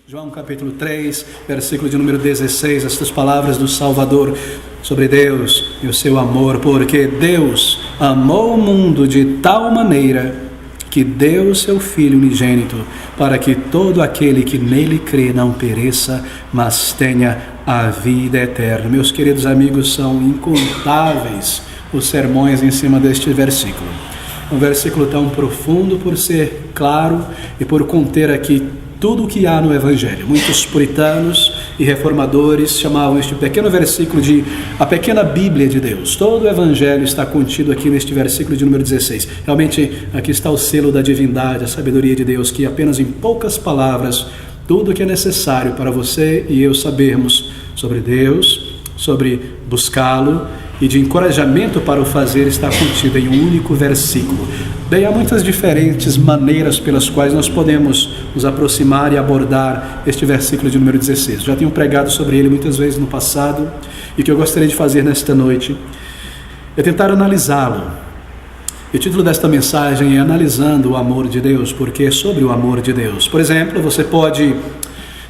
João capítulo 3, versículo de número 16, estas palavras do Salvador sobre Deus e o seu amor, porque Deus amou o mundo de tal maneira que deu o seu Filho unigênito, para que todo aquele que nele crê não pereça, mas tenha a vida eterna. Meus queridos amigos, são incontáveis os sermões em cima deste versículo. Um versículo tão profundo por ser claro e por conter aqui tudo o que há no Evangelho. Muitos puritanos e reformadores chamavam este pequeno versículo de a pequena Bíblia de Deus. Todo o Evangelho está contido aqui neste versículo de número 16. Realmente aqui está o selo da divindade, a sabedoria de Deus, que apenas em poucas palavras, tudo o que é necessário para você e eu sabermos sobre Deus, sobre buscá-lo e de encorajamento para o fazer está contido em um único versículo. Bem, há muitas diferentes maneiras pelas quais nós podemos nos aproximar e abordar este versículo de número 16. Já tenho pregado sobre ele muitas vezes no passado e o que eu gostaria de fazer nesta noite é tentar analisá-lo. E o título desta mensagem é Analisando o Amor de Deus, porque é sobre o amor de Deus. Por exemplo, você pode,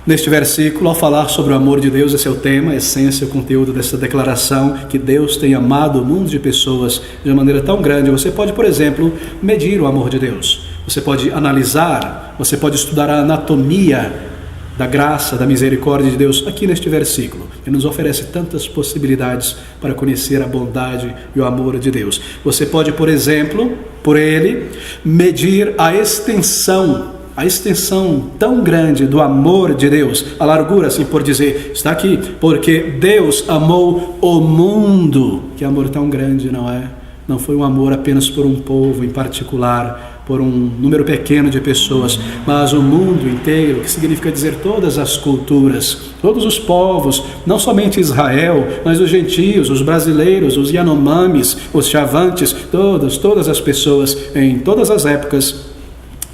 neste versículo, ao falar sobre o amor de Deus, esse é o tema, a essência, o conteúdo dessa declaração, que Deus tem amado o mundo de pessoas de uma maneira tão grande. Você pode, por exemplo, medir o amor de Deus. Você pode analisar, você pode estudar a anatomia da graça, da misericórdia de Deus aqui neste versículo. Ele nos oferece tantas possibilidades para conhecer a bondade e o amor de Deus. Você pode, por exemplo, por ele, medir a extensão tão grande do amor de Deus, a largura, assim por dizer, está aqui, porque Deus amou o mundo. Que amor tão grande, não é? Não foi um amor apenas por um povo em particular, por um número pequeno de pessoas, mas o mundo inteiro, que significa dizer todas as culturas, todos os povos, não somente Israel, mas os gentios, os brasileiros, os Yanomamis, os Chavantes, todas as pessoas, em todas as épocas,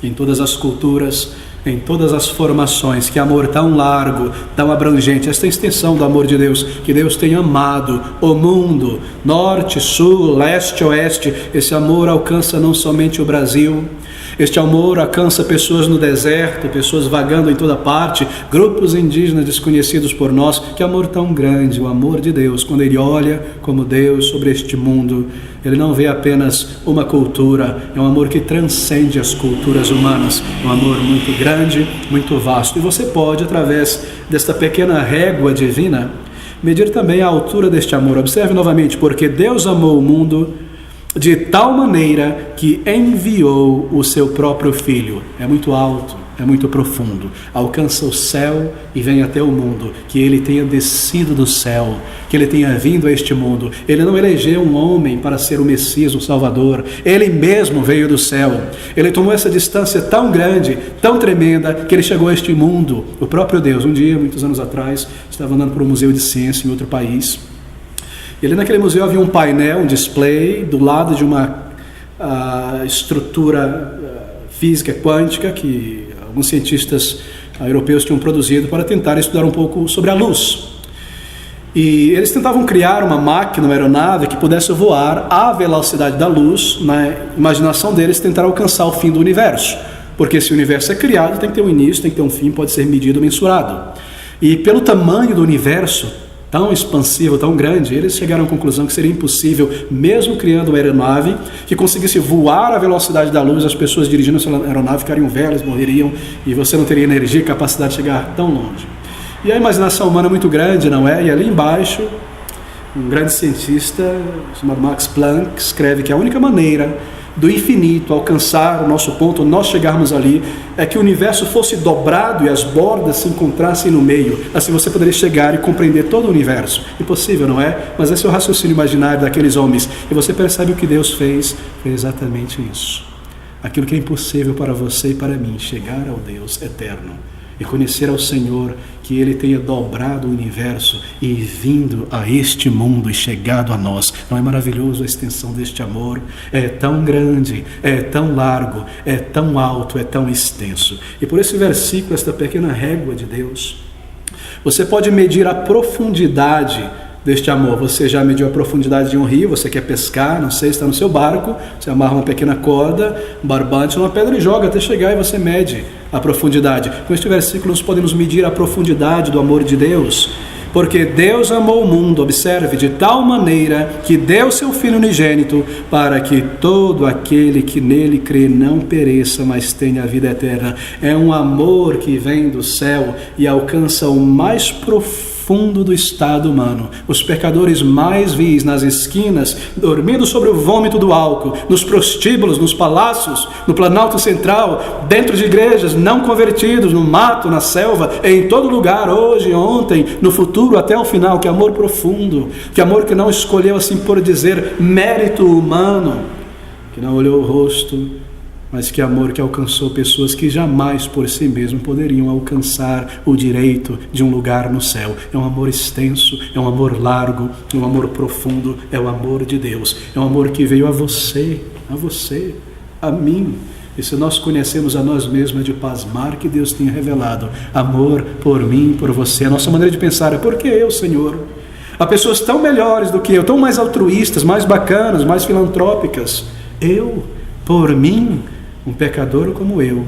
em todas as culturas, em todas as formações. Que amor tão largo, tão abrangente, esta extensão do amor de Deus, que Deus tem amado o mundo, norte, sul, leste, oeste. Esse amor alcança não somente o Brasil, este amor alcança pessoas no deserto, pessoas vagando em toda parte, grupos indígenas desconhecidos por nós. Que amor tão grande, o amor de Deus, quando Ele olha como Deus sobre este mundo. Ele não vê apenas uma cultura, é um amor que transcende as culturas humanas, é um amor muito grande, muito vasto. E você pode, através desta pequena régua divina, medir também a altura deste amor. Observe novamente, porque Deus amou o mundo de tal maneira que enviou o seu próprio Filho. É muito alto, é muito profundo, alcança o céu e vem até o mundo. Que Ele tenha descido do céu, que Ele tenha vindo a este mundo. Ele não elegeu um homem para ser o Messias, o Salvador. Ele mesmo veio do céu. Ele tomou essa distância tão grande, tão tremenda, que Ele chegou a este mundo. O próprio Deus, um dia, muitos anos atrás, estava andando por um museu de ciência em outro país. Ele, naquele museu, havia um painel, um display, do lado de uma estrutura física quântica que alguns cientistas europeus tinham produzido para tentar estudar um pouco sobre a luz. E eles tentavam criar uma máquina, uma aeronave que pudesse voar à velocidade da luz. Na imaginação deles, tentar alcançar o fim do universo. Porque se o universo é criado, tem que ter um início, tem que ter um fim, pode ser medido, mensurado. E pelo tamanho do universo, tão expansivo, tão grande, eles chegaram à conclusão que seria impossível, mesmo criando uma aeronave que conseguisse voar à velocidade da luz, as pessoas dirigindo essa aeronave ficariam velhas, morreriam, e você não teria energia e capacidade de chegar tão longe. E a imaginação humana é muito grande, não é? E ali embaixo, um grande cientista chamado Max Planck escreve que a única maneira do infinito alcançar o nosso ponto, nós chegarmos ali, é que o universo fosse dobrado e as bordas se encontrassem no meio. Assim você poderia chegar e compreender todo o universo. Impossível, não é? Mas esse é o raciocínio imaginário daqueles homens. E você percebe o que Deus fez? Foi exatamente isso. Aquilo que é impossível para você e para mim, chegar ao Deus eterno e conhecer ao Senhor, que Ele tenha dobrado o universo e vindo a este mundo e chegado a nós. Não é maravilhoso a extensão deste amor? É tão grande, é tão largo, é tão alto, é tão extenso. E por esse versículo, esta pequena régua de Deus, você pode medir a profundidade deste amor. Você já mediu a profundidade de um rio, você quer pescar, não sei, está no seu barco, você amarra uma pequena corda, um barbante numa pedra e joga até chegar e você mede a profundidade. Com este versículo nós podemos medir a profundidade do amor de Deus. Porque Deus amou o mundo, observe, de tal maneira que deu seu Filho unigênito, para que todo aquele que nele crê não pereça, mas tenha a vida eterna. É um amor que vem do céu e alcança o mais profundo do estado humano. Os pecadores mais vis nas esquinas, dormindo sobre o vômito do álcool, nos prostíbulos, nos palácios, no Planalto Central, dentro de igrejas, não convertidos, no mato, na selva, em todo lugar, hoje, ontem, no futuro, até o final. Que amor profundo, que amor que não escolheu, assim por dizer, mérito humano, que não olhou o rosto, mas que amor que alcançou pessoas que jamais por si mesmo poderiam alcançar o direito de um lugar no céu. É um amor extenso, é um amor largo, é um amor profundo, é o amor de Deus. É um amor que veio a você, a mim. E se nós conhecemos a nós mesmos, é de pasmar que Deus tenha revelado amor por mim, por você. A nossa maneira de pensar é: por que eu, Senhor? Há pessoas tão melhores do que eu, tão mais altruístas, mais bacanas, mais filantrópicas. Eu, por mim, um pecador como eu.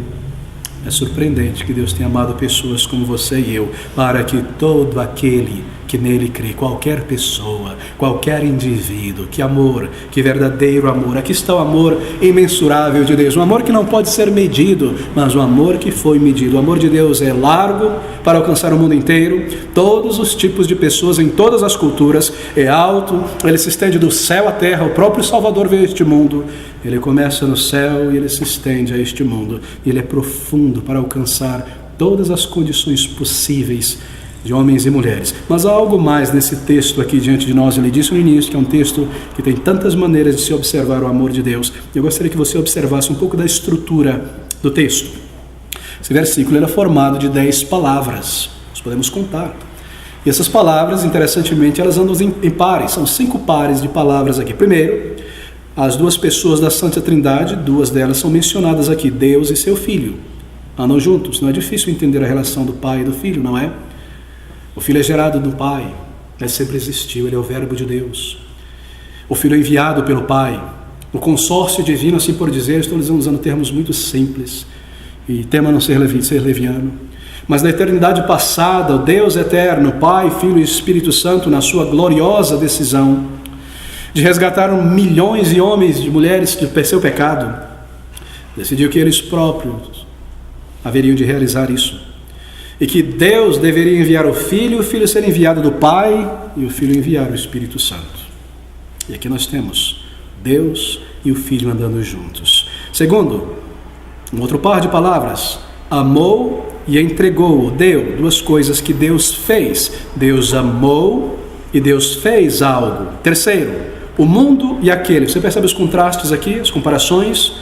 É surpreendente que Deus tenha amado pessoas como você e eu, para que todo aquele que nele crê, qualquer pessoa, qualquer indivíduo, que amor, que verdadeiro amor. Aqui está o amor imensurável de Deus, um amor que não pode ser medido, mas um amor que foi medido. O amor de Deus é largo para alcançar o mundo inteiro, todos os tipos de pessoas, em todas as culturas, é alto, ele se estende do céu à terra. O próprio Salvador veio a este mundo, ele começa no céu e ele se estende a este mundo, e ele é profundo para alcançar todas as condições possíveis de homens e mulheres. Mas há algo mais nesse texto aqui diante de nós. Ele disse no início que é um texto que tem tantas maneiras de se observar o amor de Deus. Eu gostaria que você observasse um pouco da estrutura do texto. Esse versículo era formado de 10 palavras, nós podemos contar. E essas palavras, interessantemente, elas andam em pares, são 5 pares de palavras aqui. Primeiro, as 2 pessoas da Santa Trindade, 2 delas são mencionadas aqui, Deus e seu Filho. Andam juntos, não é difícil entender a relação do Pai e do Filho, não é? O Filho é gerado do Pai, ele sempre existiu, ele é o Verbo de Deus. O Filho é enviado pelo Pai. O consórcio divino, assim por dizer, estou usando termos muito simples, e tema não ser leviano. Mas na eternidade passada, o Deus eterno, Pai, Filho e Espírito Santo, na sua gloriosa decisão de resgatar milhões de homens e mulheres do seu pecado, decidiu que eles próprios haveriam de realizar isso. E que Deus deveria enviar o Filho ser enviado do Pai, e o Filho enviar o Espírito Santo. E aqui nós temos Deus e o Filho andando juntos. Segundo, um outro par de palavras, amou e entregou, deu, 2 coisas que Deus fez. Deus amou e Deus fez algo. Terceiro, o mundo e aquele. Você percebe os contrastes aqui, as comparações?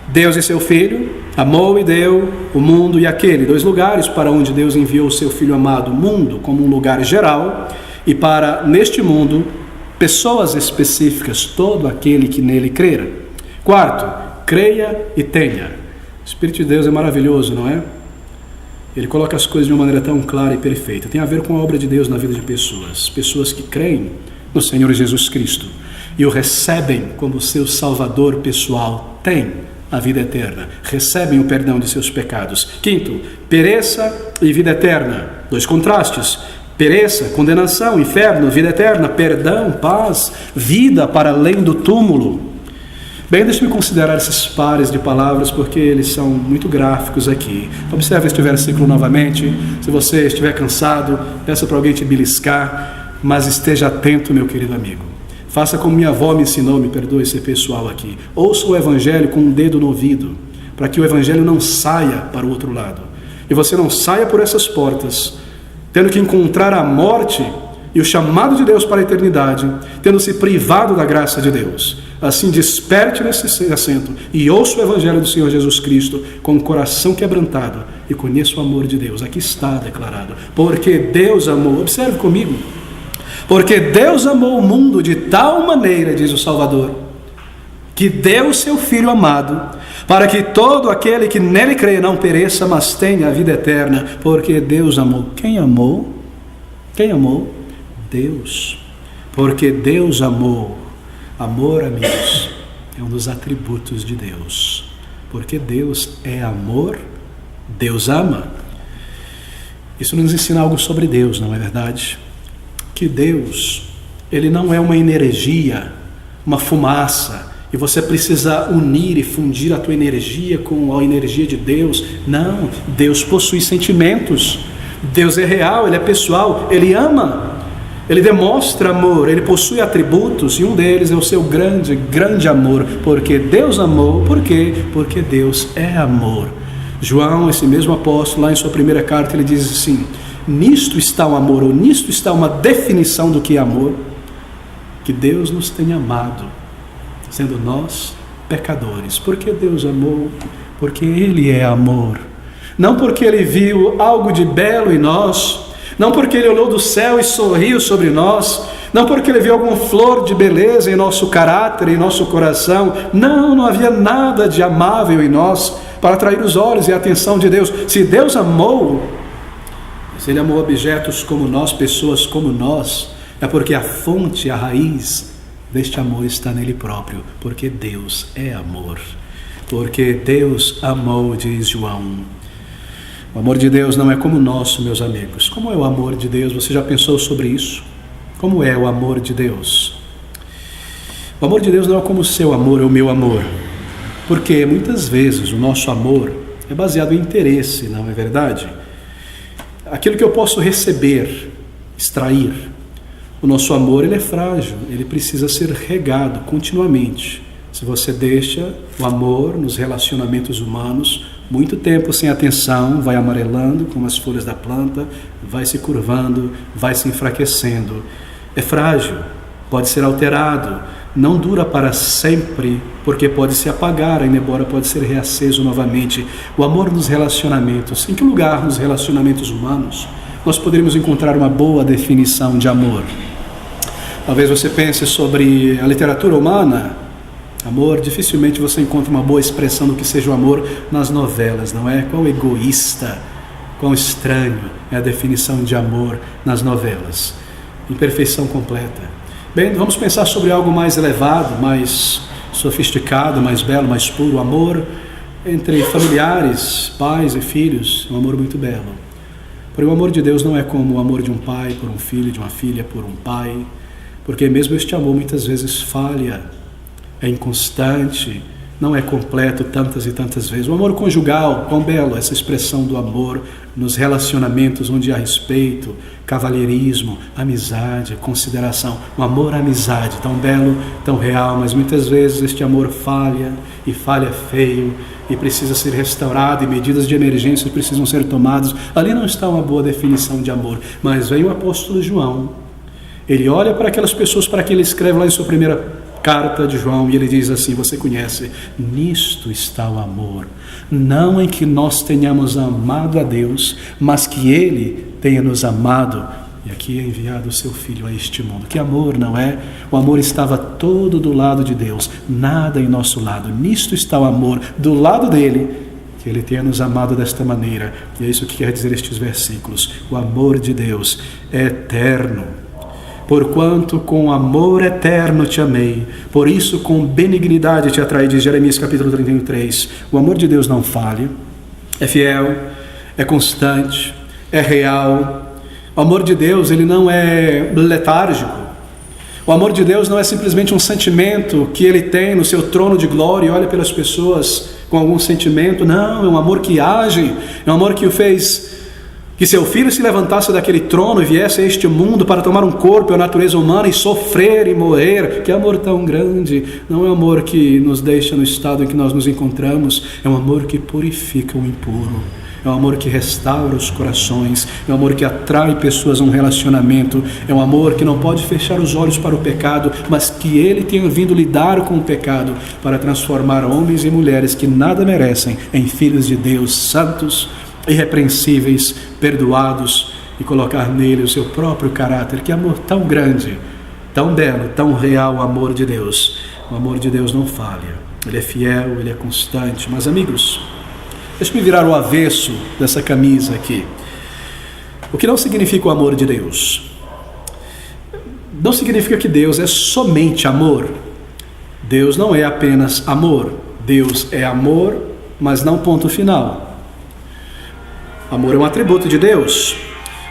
Deus e seu Filho, amou e deu o mundo e aquele. 2 lugares para onde Deus enviou o seu Filho amado. O mundo como um lugar geral, e para, neste mundo, pessoas específicas, todo aquele que nele crer. Quarto, creia e tenha. O Espírito de Deus é maravilhoso, não é? Ele coloca as coisas de uma maneira tão clara e perfeita. Tem a ver com a obra de Deus na vida de pessoas. Pessoas que creem no Senhor Jesus Cristo e o recebem como seu Salvador pessoal, têm a vida eterna, recebem o perdão de seus pecados. Quinto, pereça e vida eterna. 2 contrastes: pereça, condenação, inferno, vida eterna, perdão, paz, vida para além do túmulo. Bem, deixe-me considerar esses pares de palavras, porque eles são muito gráficos aqui. Observe este versículo novamente. Se você estiver cansado, peça para alguém te beliscar, mas esteja atento, meu querido amigo. Faça como minha avó me ensinou, me perdoe ser pessoal aqui. Ouça o Evangelho com um dedo no ouvido, para que o Evangelho não saia para o outro lado. E você não saia por essas portas, tendo que encontrar a morte e o chamado de Deus para a eternidade, tendo se privado da graça de Deus. Assim, desperte nesse assento e ouça o Evangelho do Senhor Jesus Cristo com o coração quebrantado e conheça o amor de Deus. Aqui está declarado. Porque Deus amou, observe comigo, porque Deus amou o mundo de tal maneira, diz o Salvador, que deu o seu Filho amado, para que todo aquele que nele crê não pereça, mas tenha a vida eterna. Porque Deus amou. Quem amou? Quem amou? Deus. Porque Deus amou. Amor, amigos, é um dos atributos de Deus. Porque Deus é amor, Deus ama. Isso nos ensina algo sobre Deus, não é verdade? Que Deus, Ele não é uma energia, uma fumaça, e você precisa unir e fundir a tua energia com a energia de Deus. Não, Deus possui sentimentos. Deus é real, Ele é pessoal, Ele ama. Ele demonstra amor, Ele possui atributos, e um deles é o seu grande, grande amor. Porque Deus amou, por quê? Porque Deus é amor. João, esse mesmo apóstolo, lá em sua primeira carta, ele diz assim: nisto está o amor, ou nisto está uma definição do que é amor, que Deus nos tenha amado, sendo nós pecadores. Porque Deus amou? Porque Ele é amor. Não porque Ele viu algo de belo em nós, não porque Ele olhou do céu e sorriu sobre nós, não porque Ele viu alguma flor de beleza em nosso caráter, em nosso coração. Não havia nada de amável em nós para atrair os olhos e a atenção de Deus. Se Deus amou, se Ele amou objetos como nós, pessoas como nós, é porque a fonte, a raiz deste amor está nele próprio. Porque Deus é amor. Porque Deus amou, diz João. O amor de Deus não é como o nosso, meus amigos. Como é o amor de Deus? Você já pensou sobre isso? Como é o amor de Deus? O amor de Deus não é como o seu amor ou o meu amor. Porque muitas vezes o nosso amor é baseado em interesse, não é verdade? Aquilo que eu posso receber, extrair. O nosso amor, ele é frágil, ele precisa ser regado continuamente. Se você deixa o amor nos relacionamentos humanos muito tempo sem atenção, vai amarelando como as folhas da planta, vai se curvando, vai se enfraquecendo. É frágil, pode ser alterado, não dura para sempre, porque pode se apagar, ainda embora pode ser reaceso novamente. O amor nos relacionamentos. Em que lugar nos relacionamentos humanos nós poderíamos encontrar uma boa definição de amor? Talvez você pense sobre a literatura humana. Amor, dificilmente você encontra uma boa expressão do que seja o amor nas novelas, não é? Quão egoísta, quão estranho é a definição de amor nas novelas. Imperfeição completa. Bem, vamos pensar sobre algo mais elevado, mais sofisticado, mais belo, mais puro. O amor entre familiares, pais e filhos, é um amor muito belo. Porém, o amor de Deus não é como o amor de um pai por um filho, de uma filha por um pai, porque mesmo este amor muitas vezes falha, é inconstante, não é completo tantas e tantas vezes. O amor conjugal, quão belo essa expressão do amor nos relacionamentos onde há respeito, cavalheirismo, amizade, consideração. O amor à amizade, tão belo, tão real, mas muitas vezes este amor falha, e falha feio, e precisa ser restaurado, e medidas de emergência precisam ser tomadas. Ali não está uma boa definição de amor. Mas vem o apóstolo João, ele olha para aquelas pessoas para quem ele escreve lá em sua primeira carta de João, e ele diz assim, você conhece: nisto está o amor, não em que nós tenhamos amado a Deus, mas que Ele tenha nos amado, e aqui é enviado o seu Filho a este mundo. Que amor, não é? O amor estava todo do lado de Deus, nada em nosso lado. Nisto está o amor, do lado dele, que Ele tenha nos amado desta maneira. E é isso que quer dizer estes versículos. O amor de Deus é eterno. Porquanto com amor eterno te amei, por isso com benignidade te atraí, diz Jeremias capítulo 33. O amor de Deus não falha, é fiel, é constante, é real. O amor de Deus, ele não é letárgico. O amor de Deus não é simplesmente um sentimento que Ele tem no seu trono de glória e olha pelas pessoas com algum sentimento. Não, é um amor que age, é um amor que o fez que seu filho se levantasse daquele trono e viesse a este mundo para tomar um corpo e a natureza humana e sofrer e morrer. Que amor tão grande! Não é um amor que nos deixa no estado em que nós nos encontramos, é um amor que purifica o impuro, é um amor que restaura os corações, é um amor que atrai pessoas a um relacionamento, é um amor que não pode fechar os olhos para o pecado, mas que Ele tenha vindo lidar com o pecado para transformar homens e mulheres que nada merecem em filhos de Deus, santos, irrepreensíveis, perdoados, e colocar nele o seu próprio caráter. Que amor tão grande, tão belo, tão real o amor de Deus. O amor de Deus não falha, Ele é fiel, Ele é constante. Mas amigos, deixa-me virar o avesso dessa camisa aqui. O que não significa o amor de Deus? não significa que Deus é somente amor. Deus não é apenas amor. Deus é amor, mas não ponto final. Amor é um atributo de Deus,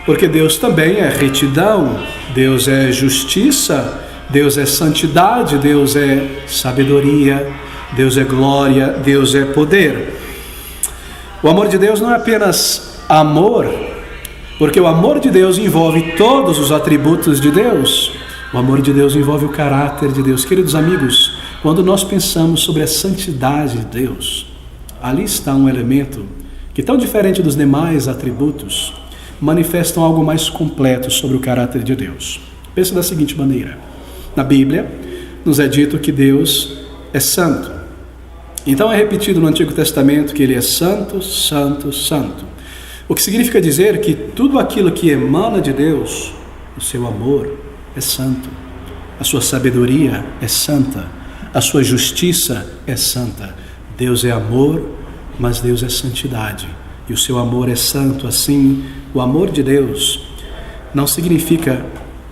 porque Deus também é retidão, Deus é justiça, Deus é santidade, Deus é sabedoria, Deus é glória, Deus é poder. O amor de Deus não é apenas amor, porque o amor de Deus envolve todos os atributos de Deus. O amor de Deus envolve o caráter de Deus. Queridos amigos, quando nós pensamos sobre a santidade de Deus, ali está um elemento que, tão diferente dos demais atributos, manifestam algo mais completo sobre o caráter de Deus. Pense da seguinte maneira: na Bíblia nos é dito que Deus é santo. Então é repetido no Antigo Testamento que Ele é santo, santo, santo. O que significa dizer que tudo aquilo que emana de Deus, o seu amor, é santo. A sua sabedoria é santa. A sua justiça é santa. Deus é amor, mas Deus é santidade. E o seu amor é santo. Assim, o amor de Deus não significa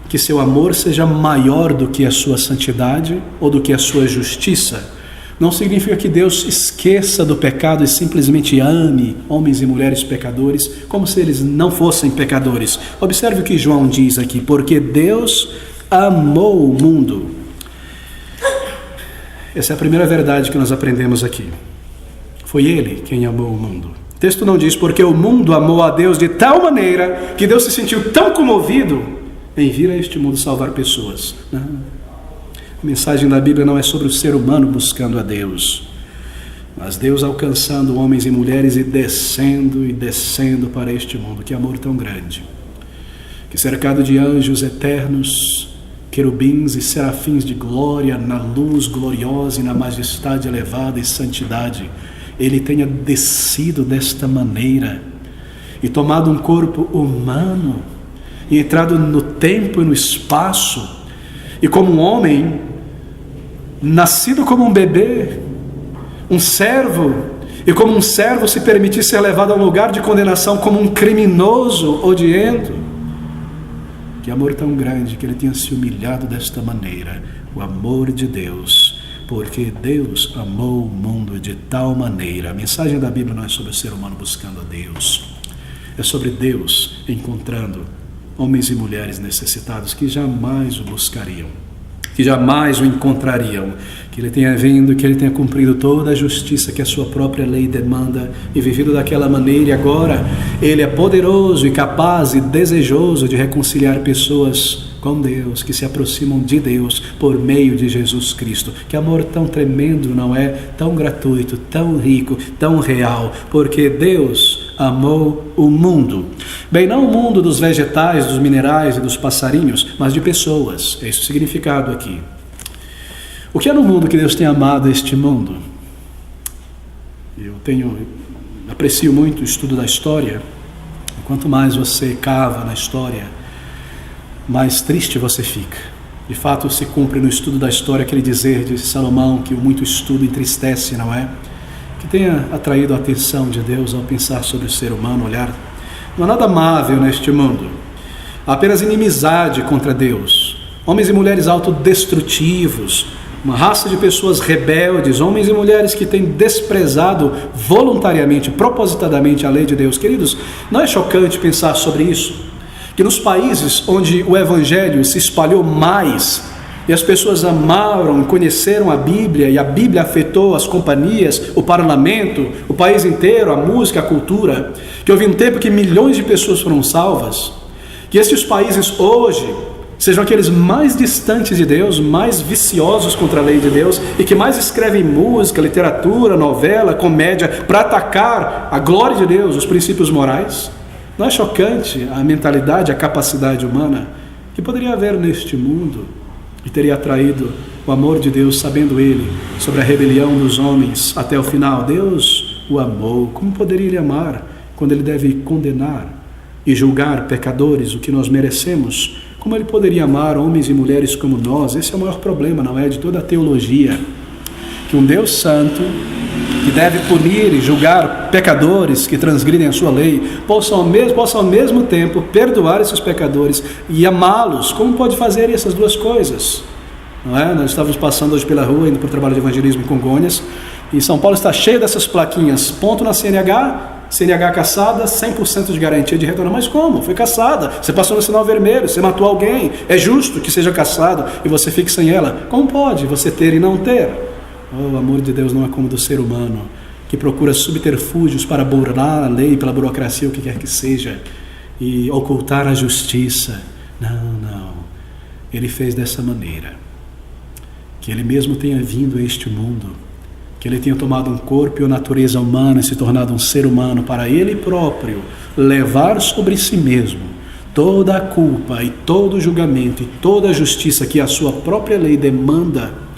que seu amor seja maior do que a sua santidade ou do que a sua justiça. Não significa que Deus esqueça do pecado e simplesmente ame homens e mulheres pecadores como se eles não fossem pecadores. Observe o que João diz aqui: porque Deus amou o mundo. Essa é a primeira verdade que nós aprendemos aqui. Foi Ele quem amou o mundo. O texto não diz porque o mundo amou a Deus de tal maneira que Deus se sentiu tão comovido em vir a este mundo salvar pessoas. Não. A mensagem da Bíblia não é sobre o ser humano buscando a Deus, mas Deus alcançando homens e mulheres e descendo para este mundo. Que amor tão grande! Que cercado de anjos eternos, querubins e serafins de glória, na luz gloriosa e na majestade elevada e santidade, Ele tenha descido desta maneira e tomado um corpo humano e entrado no tempo e no espaço, e como um homem, nascido como um bebê, um servo, e como um servo se permitir ser levado a um lugar de condenação como um criminoso odiento. Que amor tão grande que Ele tenha se humilhado desta maneira. O amor de Deus, porque Deus amou o mundo de tal maneira. A mensagem da Bíblia não é sobre o ser humano buscando a Deus, é sobre Deus encontrando homens e mulheres necessitados que jamais o buscariam, que jamais o encontrariam, que Ele tenha vindo, que Ele tenha cumprido toda a justiça que a sua própria lei demanda e vivido daquela maneira, e agora Ele é poderoso e capaz e desejoso de reconciliar pessoas com Deus, que se aproximam de Deus por meio de Jesus Cristo. Que amor tão tremendo, não é? Tão gratuito, tão rico, tão real, porque Deus amou o mundo. Bem, não o mundo dos vegetais, dos minerais e dos passarinhos, mas de pessoas. É esse o significado aqui. O que é no mundo que Deus tem amado este mundo? Eu aprecio muito o estudo da história. Quanto mais você cava na história, mais triste você fica. De fato, se cumpre no estudo da história aquele dizer de Salomão que o muito estudo entristece, não é? Que tenha atraído a atenção de Deus ao pensar sobre o ser humano, olhar. Não há nada amável neste mundo. Há apenas inimizade contra Deus. Homens e mulheres autodestrutivos, uma raça de pessoas rebeldes, homens e mulheres que têm desprezado voluntariamente, propositadamente a lei de Deus. Queridos, não é chocante pensar sobre isso? Que nos países onde o Evangelho se espalhou mais e as pessoas amaram e conheceram a Bíblia, e a Bíblia afetou as companhias, o parlamento, o país inteiro, a música, a cultura, que houve um tempo que milhões de pessoas foram salvas, que esses países hoje sejam aqueles mais distantes de Deus, mais viciosos contra a lei de Deus, e que mais escrevem música, literatura, novela, comédia, para atacar a glória de Deus, os princípios morais. Não é chocante a mentalidade, a capacidade humana que poderia haver neste mundo e teria atraído o amor de Deus, sabendo Ele sobre a rebelião dos homens até o final? Deus o amou. Como poderia Ele amar quando Ele deve condenar e julgar pecadores, o que nós merecemos? Como Ele poderia amar homens e mulheres como nós? Esse é o maior problema, não é? De toda a teologia. Que um Deus santo, e deve punir e julgar pecadores que transgridem a sua lei, possa ao mesmo tempo perdoar esses pecadores e amá-los. Como pode fazer essas duas coisas? Não é? Nós estávamos passando hoje pela rua, indo para o trabalho de evangelismo em Congonhas, e São Paulo está cheio dessas plaquinhas, ponto na CNH caçada, 100% de garantia de retorno. Mas como? Foi caçada, você passou no sinal vermelho, você matou alguém, é justo que seja caçado e você fique sem ela. Como pode você ter e não ter? O amor de Deus não é como do ser humano, que procura subterfúgios para burlar a lei, pela burocracia, o que quer que seja, e ocultar a justiça. Não. Ele fez dessa maneira, que Ele mesmo tenha vindo a este mundo, que Ele tenha tomado um corpo e uma natureza humana e se tornado um ser humano para Ele próprio levar sobre si mesmo toda a culpa e todo o julgamento e toda a justiça que a sua própria lei demanda,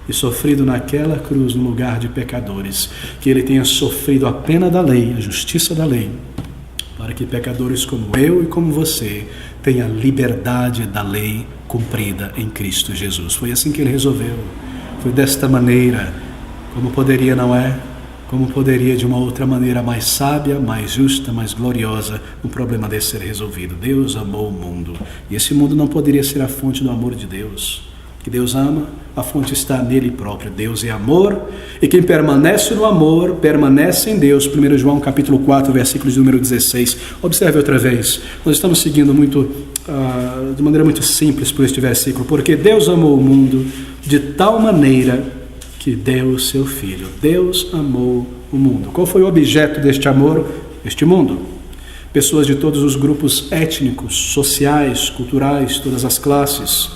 e sofrido naquela cruz no lugar de pecadores, que Ele tenha sofrido a pena da lei, a justiça da lei, para que pecadores como eu e como você tenham liberdade da lei cumprida em Cristo Jesus. Foi assim que Ele resolveu, foi desta maneira. Como poderia, não é? Como poderia de uma outra maneira mais sábia, mais justa, mais gloriosa, um problema desse ser resolvido? Deus amou o mundo, e esse mundo não poderia ser a fonte do amor de Deus. Que Deus ama, a fonte está nele próprio. Deus é amor, e quem permanece no amor, permanece em Deus. 1 João capítulo 4, versículos número 16. Observe outra vez, nós estamos seguindo de maneira muito simples por este versículo. Porque Deus amou o mundo de tal maneira que deu o seu Filho. Deus amou o mundo. Qual foi o objeto deste amor? Este mundo. Pessoas de todos os grupos étnicos, sociais, culturais, todas as classes.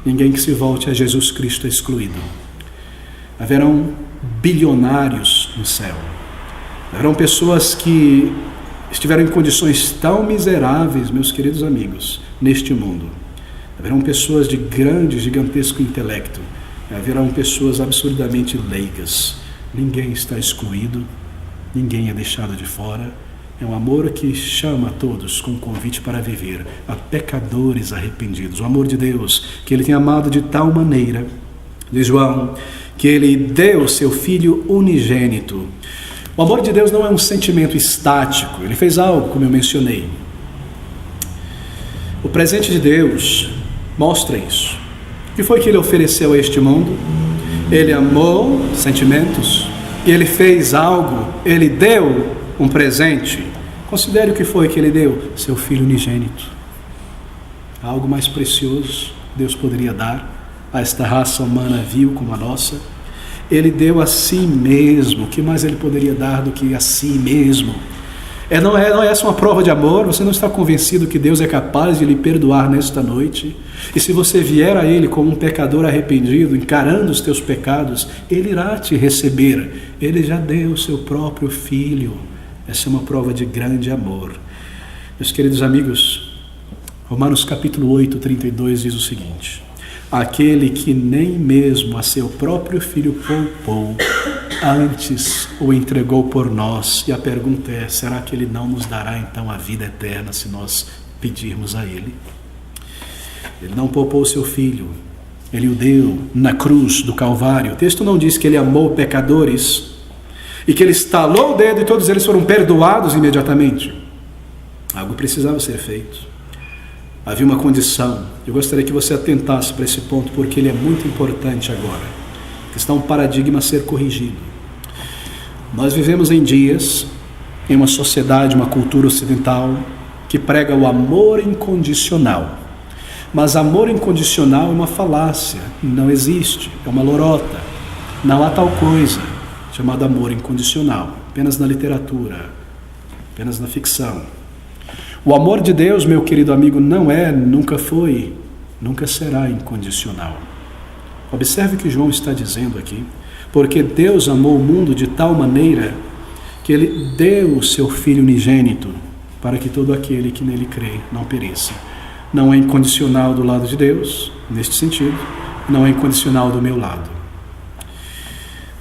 Ninguém que se volte a Jesus Cristo é excluído. Haverão bilionários no céu. Haverão pessoas que estiveram em condições tão miseráveis, meus queridos amigos, neste mundo. Haverão pessoas de grande, gigantesco intelecto. Haverão pessoas absurdamente leigas. Ninguém está excluído, ninguém é deixado de fora. É um amor que chama a todos com um convite para viver, a pecadores arrependidos. O amor de Deus, que Ele tem amado de tal maneira, diz João, que Ele deu o seu Filho unigênito. O amor de Deus não é um sentimento estático. Ele fez algo, como eu mencionei. O presente de Deus mostra isso. O que foi que Ele ofereceu a este mundo? Ele amou sentimentos, Ele fez algo, Ele deu um presente. Considere o que foi que Ele deu: seu Filho unigênito. Algo mais precioso Deus poderia dar a esta raça humana vil como a nossa. Ele deu a si mesmo. O que mais Ele poderia dar do que a si mesmo? Não é essa uma prova de amor? Você não está convencido que Deus é capaz de lhe perdoar nesta noite? E se você vier a Ele como um pecador arrependido, encarando os teus pecados, Ele irá te receber. Ele já deu o seu próprio Filho. Essa é uma prova de grande amor. Meus queridos amigos, Romanos capítulo 8, 32 diz o seguinte: aquele que nem mesmo a seu próprio Filho poupou, antes o entregou por nós. E a pergunta é: será que Ele não nos dará então a vida eterna se nós pedirmos a Ele? Ele não poupou o seu Filho, Ele o deu na cruz do Calvário. O texto não diz que Ele amou pecadores e que Ele estalou o dedo e todos eles foram perdoados imediatamente. Algo precisava ser feito. Havia uma condição. Eu gostaria que você atentasse para esse ponto, porque ele é muito importante agora. Está um paradigma a ser corrigido. Nós vivemos em dias, em uma sociedade, uma cultura ocidental, que prega o amor incondicional. Mas amor incondicional é uma falácia, não existe, é uma lorota. Não há tal coisa chamada amor incondicional, apenas na literatura, apenas na ficção. O amor de Deus, meu querido amigo, não é, nunca foi, nunca será incondicional. Observe o que João está dizendo aqui. Porque Deus amou o mundo de tal maneira que Ele deu o seu Filho unigênito para que todo aquele que nele crê não pereça. Não é incondicional do lado de Deus, neste sentido, não é incondicional do meu lado.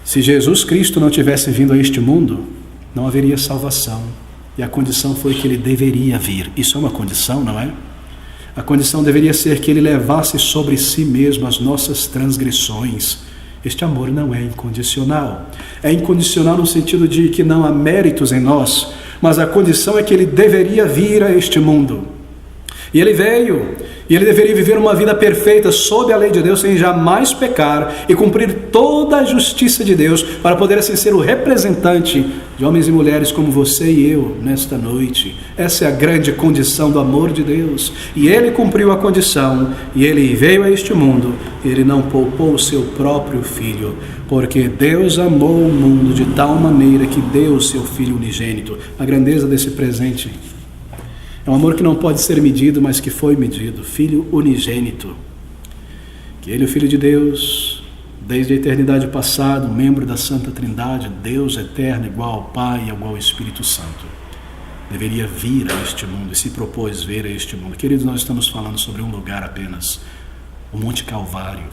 Se Jesus Cristo não tivesse vindo a este mundo, não haveria salvação. E a condição foi que Ele deveria vir. Isso é uma condição, não é? A condição deveria ser que Ele levasse sobre si mesmo as nossas transgressões. Este amor não é incondicional. É incondicional no sentido de que não há méritos em nós, mas a condição é que ele deveria vir a este mundo. E ele veio, e ele deveria viver uma vida perfeita sob a lei de Deus, sem jamais pecar e cumprir toda a justiça de Deus, para poder assim ser o representante de homens e mulheres como você e eu nesta noite. Essa é a grande condição do amor de Deus. E ele cumpriu a condição, e ele veio a este mundo, e ele não poupou o seu próprio filho, porque Deus amou o mundo de tal maneira que deu o seu Filho unigênito. A grandeza desse presente é um amor que não pode ser medido, mas que foi medido. Filho unigênito. Que ele, o Filho de Deus, desde a eternidade passada, membro da Santa Trindade, Deus eterno, igual ao Pai e igual ao Espírito Santo, deveria vir a este mundo e se propôs vir a este mundo. Queridos, nós estamos falando sobre um lugar apenas, o Monte Calvário,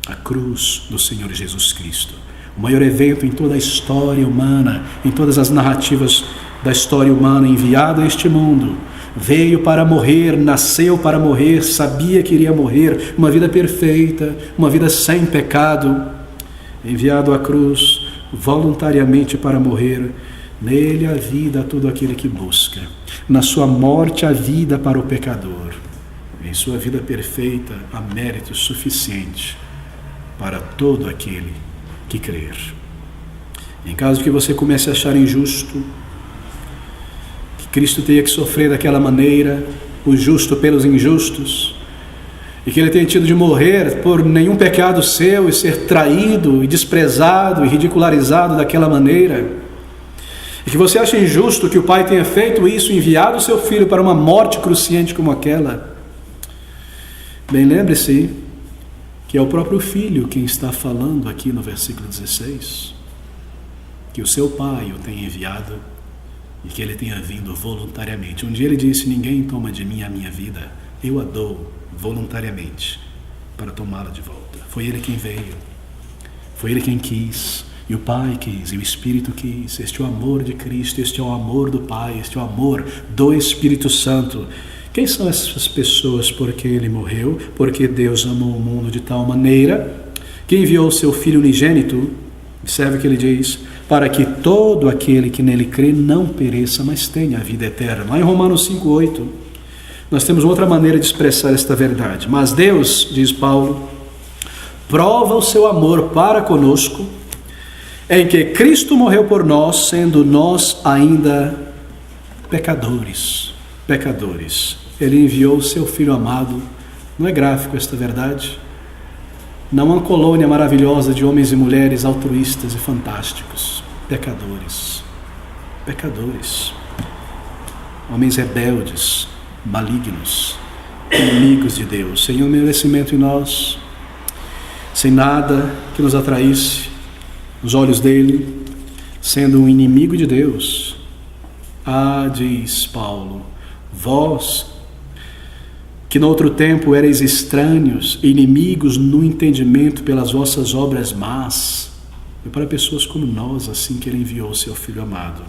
a cruz do Senhor Jesus Cristo. O maior evento em toda a história humana, em todas as narrativas da história humana, enviado a este mundo. Veio para morrer, nasceu para morrer, sabia que iria morrer, uma vida perfeita, uma vida sem pecado, enviado à cruz voluntariamente para morrer. Nele a vida a todo aquele que busca, na sua morte a vida para o pecador, em sua vida perfeita há mérito suficiente para todo aquele que crer. Em caso de que você comece a achar injusto Cristo tenha que sofrer daquela maneira, o justo pelos injustos, e que ele tenha tido de morrer por nenhum pecado seu e ser traído e desprezado e ridicularizado daquela maneira, e que você acha injusto que o Pai tenha feito isso, enviado o seu Filho para uma morte cruciante como aquela. Bem, lembre-se que é o próprio Filho quem está falando aqui no versículo 16, que o seu Pai o tem enviado e que ele tenha vindo voluntariamente. Um dia ele disse: ninguém toma de mim a minha vida, eu a dou voluntariamente para tomá-la de volta. Foi ele quem veio, foi ele quem quis, e o Pai quis, e o Espírito quis. Este é o amor de Cristo, este é o amor do Pai, este é o amor do Espírito Santo. Quem são essas pessoas? Porque ele morreu, porque Deus amou o mundo de tal maneira que enviou o seu Filho unigênito. Observe o que ele diz: para que todo aquele que nele crê não pereça, mas tenha a vida eterna. Lá em Romanos 5,8, nós temos outra maneira de expressar esta verdade. Mas Deus, diz Paulo, prova o seu amor para conosco, em que Cristo morreu por nós, sendo nós ainda pecadores. Ele enviou o seu Filho amado. Não é gráfico esta verdade? Não uma colônia maravilhosa de homens e mulheres altruístas e fantásticos. Pecadores. Homens rebeldes, malignos, inimigos de Deus, sem um merecimento em nós, sem nada que nos atraísse nos olhos dele, sendo um inimigo de Deus. Ah, diz Paulo, vós que no outro tempo erais estranhos, inimigos no entendimento pelas vossas obras más. Foi para pessoas como nós assim que ele enviou o seu Filho amado.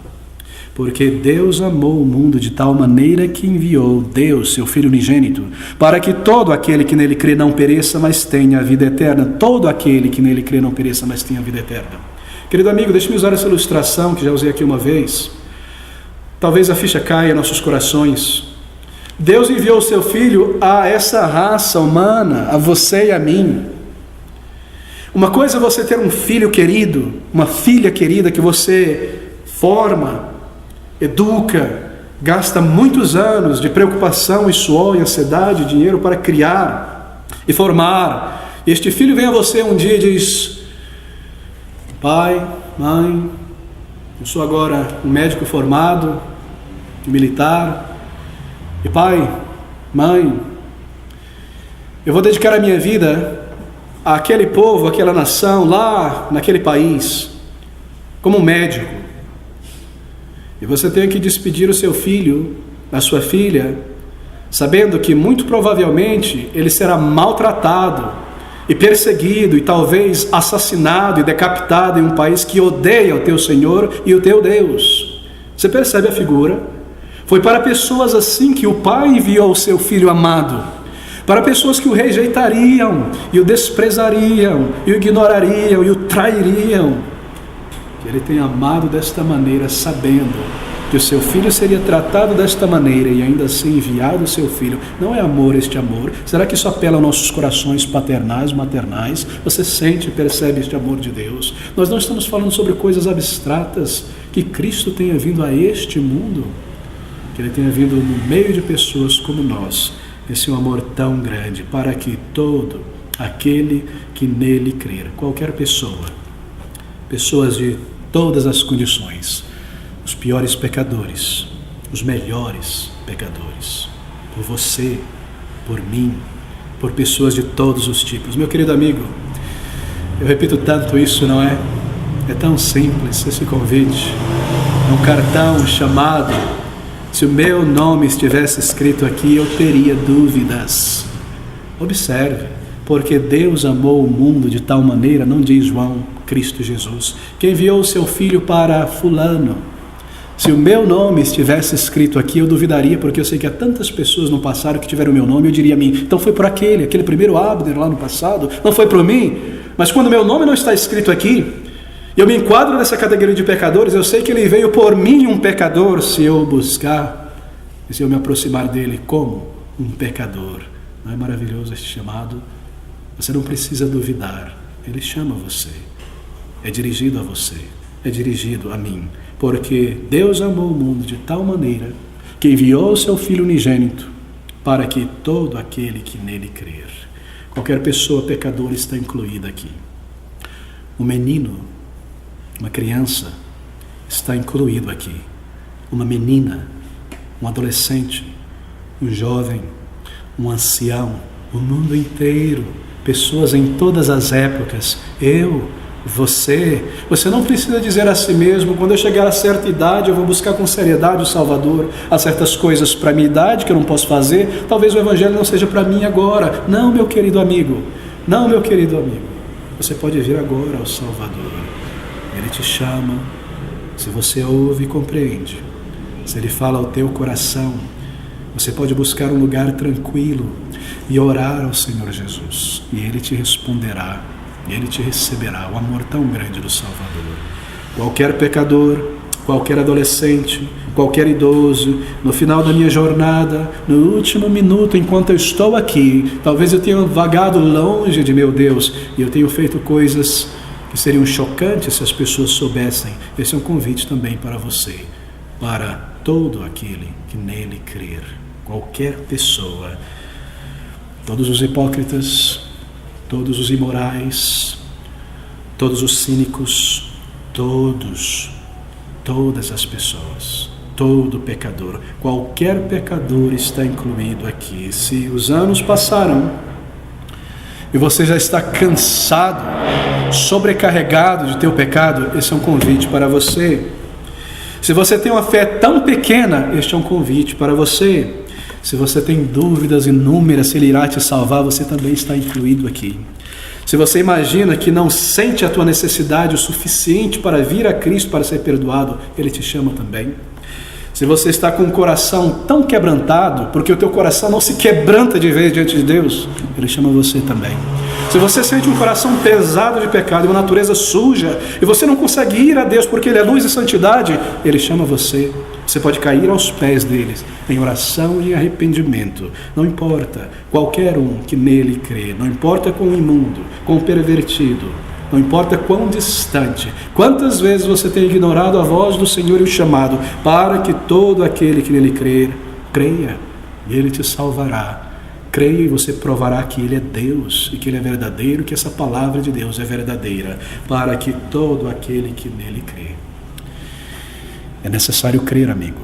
Porque Deus amou o mundo de tal maneira que enviou Deus, seu Filho unigênito, para que todo aquele que nele crê não pereça, mas tenha a vida eterna. Todo aquele que nele crê não pereça, mas tenha a vida eterna. Querido amigo, deixe-me usar essa ilustração que já usei aqui uma vez. Talvez a ficha caia em nossos corações. Deus enviou o seu Filho a essa raça humana, a você e a mim. Uma coisa é você ter um filho querido, uma filha querida que você forma, educa, gasta muitos anos de preocupação e suor e ansiedade, dinheiro para criar e formar. E este filho vem a você um dia e diz: pai, mãe, eu sou agora um médico formado, militar, e pai, mãe, eu vou dedicar a minha vida àquele povo, àquela nação, lá naquele país, como um médico. E você tem que despedir o seu filho, a sua filha, sabendo que muito provavelmente ele será maltratado e perseguido e talvez assassinado e decapitado em um país que odeia o teu Senhor e o teu Deus. Você percebe a figura? Foi para pessoas assim que o Pai enviou o seu Filho amado, para pessoas que o rejeitariam, e o desprezariam, e o ignorariam, e o trairiam, que ele tem amado desta maneira, sabendo que o seu filho seria tratado desta maneira e ainda assim enviado o seu filho. Não é amor este amor? Será que isso apela aos nossos corações paternais, maternais? Você sente e percebe este amor de Deus? Nós não estamos falando sobre coisas abstratas, que Cristo tenha vindo a este mundo, que Ele tenha vindo no meio de pessoas como nós. Esse é um amor tão grande, para que todo aquele que nele crer, qualquer pessoa, pessoas de todas as condições, os piores pecadores, os melhores pecadores, por você, por mim, por pessoas de todos os tipos. Meu querido amigo, eu repito tanto isso, não é? É tão simples esse convite. É um cartão chamado, se o meu nome estivesse escrito aqui, eu teria dúvidas. Observe, porque Deus amou o mundo de tal maneira, não diz João, Cristo Jesus, que enviou o seu Filho para fulano. Se o meu nome estivesse escrito aqui, eu duvidaria, porque eu sei que há tantas pessoas no passado que tiveram o meu nome, eu diria a mim, então foi por aquele primeiro Abner lá no passado, não foi por mim. Mas quando meu nome não está escrito aqui, eu me enquadro nessa categoria de pecadores, eu sei que ele veio por mim, um pecador, se eu buscar, e se eu me aproximar dele como um pecador. Não é maravilhoso este chamado? Você não precisa duvidar, ele chama você, é dirigido a você, é dirigido a mim. Porque Deus amou o mundo de tal maneira que enviou o seu Filho unigênito para que todo aquele que nele crer, qualquer pessoa pecadora está incluída aqui. Um menino, uma criança está incluído aqui. Uma menina, um adolescente, um jovem, um ancião, o mundo inteiro, pessoas em todas as épocas, você não precisa dizer a si mesmo, quando eu chegar a certa idade eu vou buscar com seriedade o Salvador. Há certas coisas para a minha idade que eu não posso fazer, talvez o Evangelho não seja para mim agora. Não, meu querido amigo, não, meu querido amigo, você pode vir agora ao Salvador. Ele te chama, se você ouve e compreende, se Ele fala ao teu coração, você pode buscar um lugar tranquilo e orar ao Senhor Jesus, e Ele te responderá. Ele te receberá, o amor tão grande do Salvador. Qualquer pecador, qualquer adolescente, qualquer idoso, no final da minha jornada, no último minuto, enquanto eu estou aqui, talvez eu tenha vagado longe de meu Deus, e eu tenho feito coisas que seriam chocantes se as pessoas soubessem. Esse é um convite também para você, para todo aquele que nele crer, qualquer pessoa, todos os hipócritas, todos os imorais, todos os cínicos, todas as pessoas, todo pecador, qualquer pecador está incluído aqui. Se os anos passaram e você já está cansado, sobrecarregado de teu pecado, esse é um convite para você. Se você tem uma fé tão pequena, este é um convite para você. Se você tem dúvidas inúmeras se Ele irá te salvar, você também está incluído aqui. Se você imagina que não sente a tua necessidade o suficiente para vir a Cristo para ser perdoado, Ele te chama também. Se você está com o coração tão quebrantado, porque o teu coração não se quebranta de vez diante de Deus, Ele chama você também. Se você sente um coração pesado de pecado, uma natureza suja, e você não consegue ir a Deus porque Ele é luz e santidade, Ele chama você. Você pode cair aos pés deles, em oração e em arrependimento. Não importa, qualquer um que nele crê, não importa quão imundo, quão pervertido, não importa quão distante, quantas vezes você tem ignorado a voz do Senhor e o chamado, para que todo aquele que nele crer, creia, e Ele te salvará. Creia e você provará que Ele é Deus, e que Ele é verdadeiro, que essa palavra de Deus é verdadeira, para que todo aquele que nele crê. É necessário crer, amigo.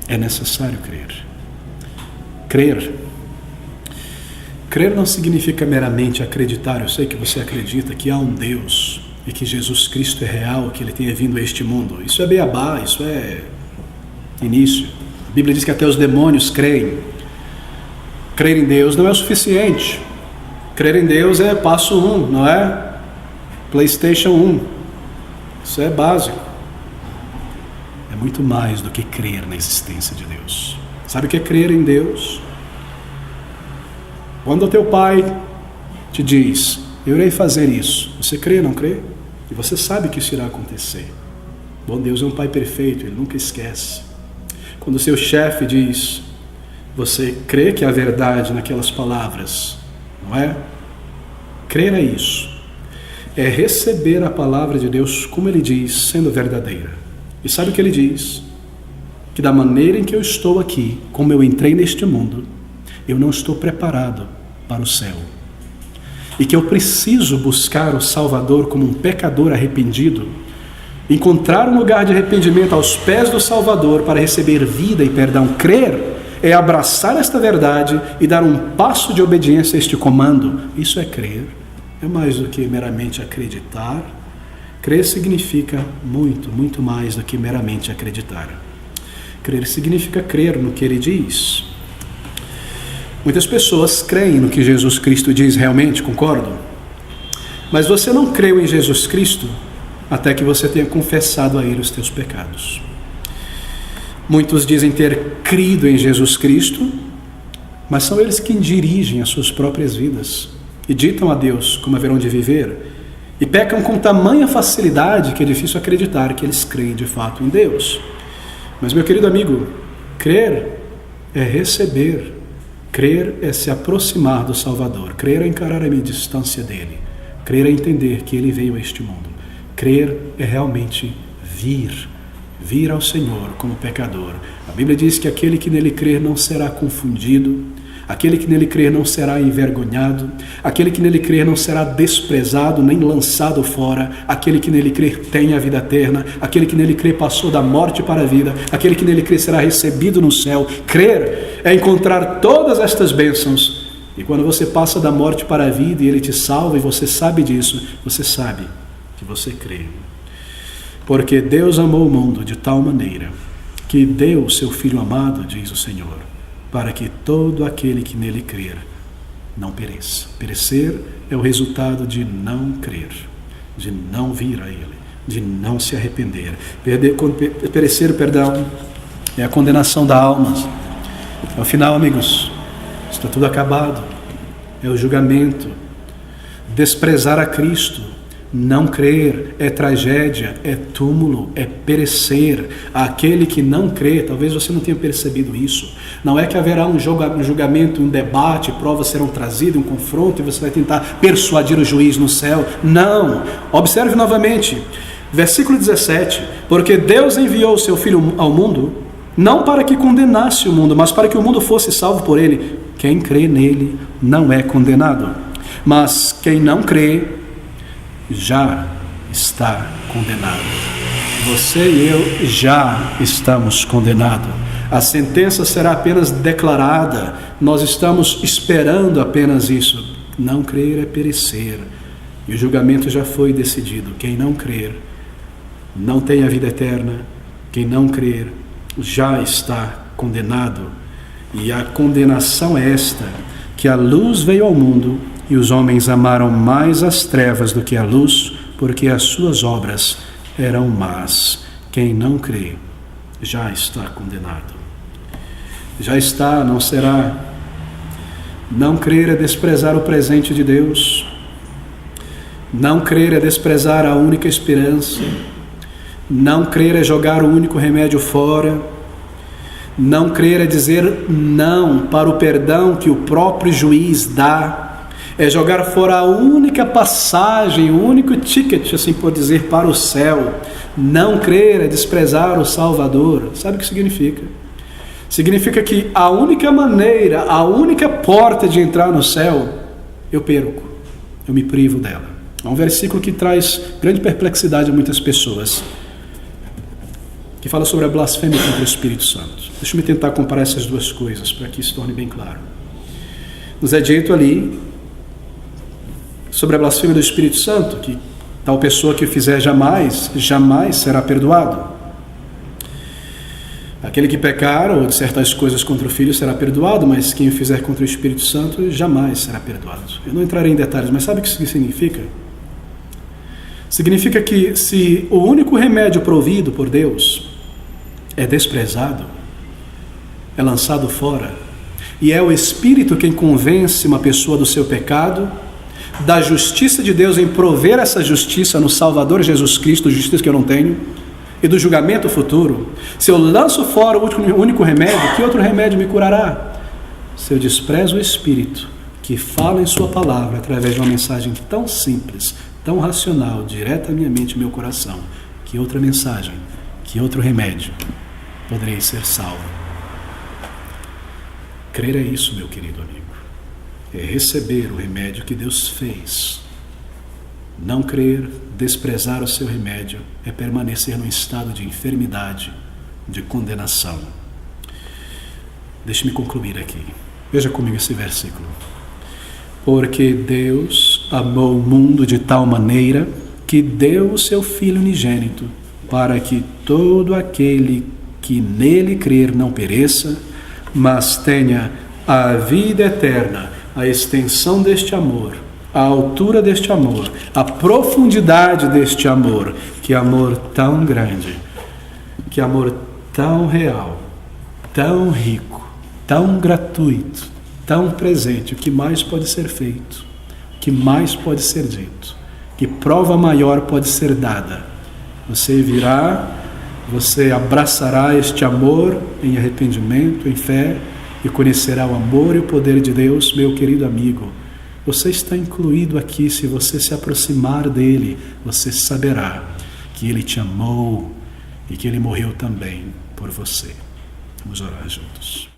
É necessário crer. Crer não significa meramente acreditar. Eu sei que você acredita que há um Deus e que Jesus Cristo é real, que Ele tenha vindo a este mundo. Isso é beabá, isso é início. A Bíblia diz que até os demônios creem. Crer em Deus não é o suficiente. Crer em Deus é passo 1, não é? PlayStation 1. Isso é básico. É muito mais do que crer na existência de Deus. Sabe o que é crer em Deus? Quando o teu pai te diz, eu irei fazer isso, você crê ou não crê? E você sabe que isso irá acontecer. Bom, Deus é um pai perfeito, Ele nunca esquece. Quando o seu chefe diz, você crê que é a verdade naquelas palavras, não é? Crer é isso. É receber a palavra de Deus como Ele diz, sendo verdadeira. E sabe o que Ele diz? Que da maneira em que eu estou aqui, como eu entrei neste mundo, eu não estou preparado para o céu. E que eu preciso buscar o Salvador como um pecador arrependido, encontrar um lugar de arrependimento aos pés do Salvador para receber vida e perdão. Crer é abraçar esta verdade e dar um passo de obediência a este comando. Isso é crer, é mais do que meramente acreditar. Crer significa muito, muito mais do que meramente acreditar. Crer significa crer no que Ele diz. Muitas pessoas creem no que Jesus Cristo diz realmente, concordo? Mas você não creu em Jesus Cristo até que você tenha confessado a Ele os teus pecados. Muitos dizem ter crido em Jesus Cristo, mas são eles quem dirigem as suas próprias vidas e ditam a Deus como haverão de viver, e pecam com tamanha facilidade que é difícil acreditar que eles creem de fato em Deus. Mas, meu querido amigo, crer é receber. Crer é se aproximar do Salvador. Crer é encarar a minha distância dele. Crer é entender que ele veio a este mundo. Crer é realmente vir ao Senhor como pecador. A Bíblia diz que aquele que nele crer não será confundido, aquele que nele crer não será envergonhado, aquele que nele crer não será desprezado nem lançado fora, aquele que nele crer tem a vida eterna, aquele que nele crer passou da morte para a vida, aquele que nele crer será recebido no céu. Crer é encontrar todas estas bênçãos, e quando você passa da morte para a vida e Ele te salva e você sabe disso, você sabe que você crê. Porque Deus amou o mundo de tal maneira que deu o seu Filho amado, diz o Senhor, para que todo aquele que nele crer não pereça. Perecer é o resultado de não crer, de não vir a Ele, de não se arrepender. Perecer, é a condenação da alma. Ao final, amigos, está tudo acabado. É o julgamento. Desprezar a Cristo, não crer, é tragédia, é túmulo, é perecer. Aquele que não crê, talvez você não tenha percebido isso, não é que haverá um julgamento, um debate, provas serão trazidas, um confronto, e você vai tentar persuadir o juiz no céu. Não! Observe novamente, versículo 17, porque Deus enviou o seu Filho ao mundo, não para que condenasse o mundo, mas para que o mundo fosse salvo por ele. Quem crê nele não é condenado, mas quem não crê já está condenado. Você e eu já estamos condenados. A sentença será apenas declarada. Nós estamos esperando apenas isso. Não crer é perecer. E o julgamento já foi decidido. Quem não crer não tem a vida eterna. Quem não crer já está condenado. E a condenação é esta, que a luz veio ao mundo e os homens amaram mais as trevas do que a luz, porque as suas obras eram más. Quem não crê já está condenado. Já está, não será. Não crer é desprezar o presente de Deus. Não crer é desprezar a única esperança. Não crer é jogar o único remédio fora. Não crer é dizer não para o perdão que o próprio juiz dá. É jogar fora a única passagem, o único ticket, assim por dizer, para o céu. Não crer é desprezar o Salvador. Sabe o que significa? Significa que a única maneira, a única porta de entrar no céu, eu perco, eu me privo dela. É um versículo que traz grande perplexidade a muitas pessoas, que fala sobre a blasfêmia contra o Espírito Santo. Deixa eu tentar comparar essas duas coisas, para que isso torne bem claro. Nos é dito ali, sobre a blasfêmia do Espírito Santo, que tal pessoa que o fizer jamais será perdoado. Aquele que pecar ou disser tais coisas contra o Filho será perdoado, mas quem o fizer contra o Espírito Santo jamais será perdoado. Eu não entrarei em detalhes, mas sabe o que isso significa? Significa que se o único remédio provido por Deus é desprezado, é lançado fora, E é o Espírito quem convence uma pessoa do seu pecado, da justiça de Deus em prover essa justiça no Salvador Jesus Cristo, justiça que eu não tenho, e do julgamento futuro. Se eu lanço fora o único remédio, que outro remédio me curará? Se eu desprezo o Espírito que fala em sua palavra através de uma mensagem tão simples, tão racional, direta à minha mente e meu coração, que outra mensagem, que outro remédio poderei ser salvo? Crer é isso, meu querido amigo. É receber o remédio que Deus fez. Não crer, desprezar o seu remédio, é permanecer num estado de enfermidade, de condenação. Deixe-me concluir aqui. Veja comigo esse versículo. Porque Deus amou o mundo de tal maneira que deu o seu Filho unigênito, para que todo aquele que nele crer não pereça, mas tenha a vida eterna. A extensão deste amor, a altura deste amor, a profundidade deste amor. Que amor tão grande, que amor tão real, tão rico, tão gratuito, tão presente. O que mais pode ser feito? O que mais pode ser dito? Que prova maior pode ser dada? Você virá, você abraçará este amor em arrependimento, em fé, e conhecerá o amor e o poder de Deus, meu querido amigo. Você está incluído aqui. Se você se aproximar dele, você saberá que ele te amou e que ele morreu também por você. Vamos orar juntos.